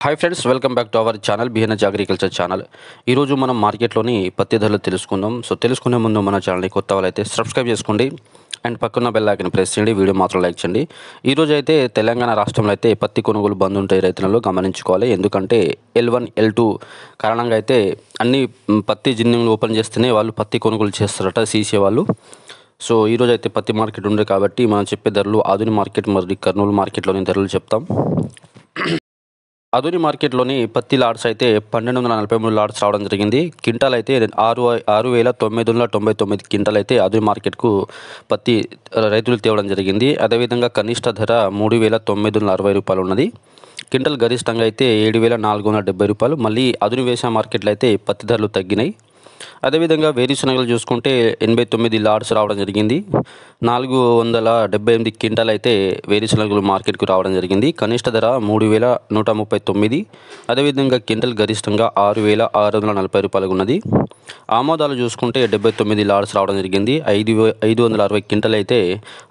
Hi friends, welcome back to our channel BNS agriculture channel. ఈరోజు మనం మార్కెట్లోని పత్తి ధరలు తెలుసుకుందాం. తెలుసుకునే ముందు మన ఛానల్ని కొత్త వాళ్ళైతే సబ్స్క్రైబ్ చేసుకోండి అండ్ పక్కన బెల్ ఐకాన్ ప్రెస్ చేయండి. వీడియో మాత్రం లైక్ చేయండి. ఈరోజు అయితే తెలంగాణ రాష్ట్రంలో అయితే పత్తి కొనుగోలు బంద్ ఉంటాయి. రైతులలో గమనించుకోవాలి. ఎందుకంటే L1 L2 కారణంగా అయితే అన్ని పత్తి జిన్నింగ్లు ఓపెన్ చేస్తేనే వాళ్ళు పత్తి కొనుగోలు చేస్తారట సీసీ వాళ్ళు. ఈరోజు అయితే పత్తి మార్కెట్ ఉంది కాబట్టి మనం చెప్పే ధరలు ఆధునిక మార్కెట్ మరియు కర్నూలు మార్కెట్లోని ధరలు చెప్తాం. ఆధునిక మార్కెట్లోని పత్తి లాట్స్ అయితే 1243 లాట్స్ రావడం జరిగింది. క్వింటాల్ అయితే 6,999 క్వింటాల్ అయితే ఆధునిక మార్కెట్కు పత్తి రైతులు తేవడం జరిగింది. అదేవిధంగా కనిష్ట ధర 3,960 రూపాయలు ఉన్నది. క్వింటాల్ గరిష్టంగా అయితే 7,470 రూపాయలు. మళ్ళీ ఆధునిక వ్యవసాయ మార్కెట్లో అయితే పత్తి ధరలు తగ్గినాయి. అదేవిధంగా వేరుశనగలు చూసుకుంటే 89 లాట్స్ రావడం జరిగింది. 478 క్వింటాల్ అయితే వేరుశనగలు మార్కెట్కు రావడం జరిగింది. కనిష్ట ధర 3,139. అదేవిధంగా క్వింటాల్ గరిష్టంగా 6,640 రూపాయలు ఉన్నది. ఆమోదాలు చూసుకుంటే 79 లాట్స్ రావడం జరిగింది. 560 క్వింటాల్ అయితే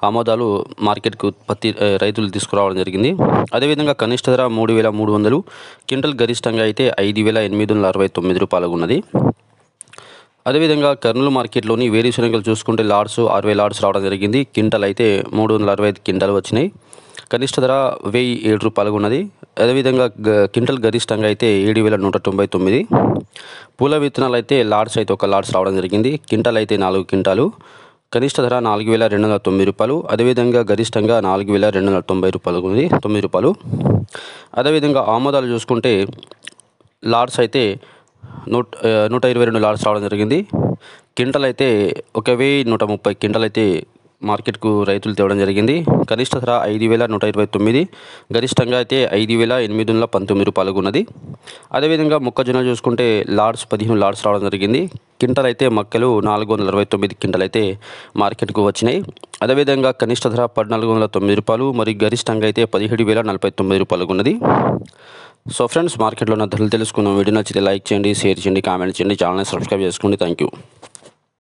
ఆమోదాలు మార్కెట్కు పత్తి రైతులు తీసుకురావడం జరిగింది. అదేవిధంగా కనిష్ట ధర 3,300. క్వింటాల్ గరిష్టంగా అయితే 5,869 రూపాయలు ఉన్నది. అదేవిధంగా కర్నూలు మార్కెట్లోని వేరుశనగలు చూసుకుంటే లాట్స్ 60 లాట్స్ రావడం జరిగింది. క్వింటాల్ అయితే 365 క్వింటాల్ వచ్చినాయి. కనిష్ట ధర 1,007 రూపాయలు ఉన్నది. అదేవిధంగా క్వింటాల్ గరిష్టంగా అయితే 7,199. పూల విత్తనాలు అయితే లాట్స్ అయితే ఒక లాట్స్ రావడం జరిగింది. క్వింటాల్ అయితే 4 క్వింటాలు. కనిష్ట ధర 4,209 రూపాయలు. అదేవిధంగా గరిష్టంగా 4,290 రూపాయలు ఉన్నది, 9 రూపాయలు. అదేవిధంగా ఆమోదాలు చూసుకుంటే లాట్స్ అయితే 122 లాట్స్ రావడం జరిగింది. క్వింటాల్ అయితే 1,130 క్వింటాల్ అయితే మార్కెట్కు రైతులు తేవడం జరిగింది. కనిష్ట ధర 5,129. గరిష్టంగా అయితే 5,819 రూపాయలు ఉన్నది. అదేవిధంగా మొక్కజొన్న చూసుకుంటే లాట్స్ 15 లాట్స్ రావడం జరిగింది. క్వింటాల్ అయితే మొక్కలు 469 క్వింటాల్ అయితే మార్కెట్కు వచ్చినాయి. అదేవిధంగా కనిష్ట ధర 1,409 రూపాయలు మరియు గరిష్టంగా అయితే 17,049 రూపాయలు ఉన్నది. ఫ్రెండ్స్, మార్కెట్లో ఉన్న ధరలు తెలుసుకుందాం. వీడియో నచ్చితే లైక్ చేయండి, షేర్ చేయండి, కామెంట్ చేయండి, ఛానల్ని సబ్స్క్రైబ్ చేసుకోండి. Thank you.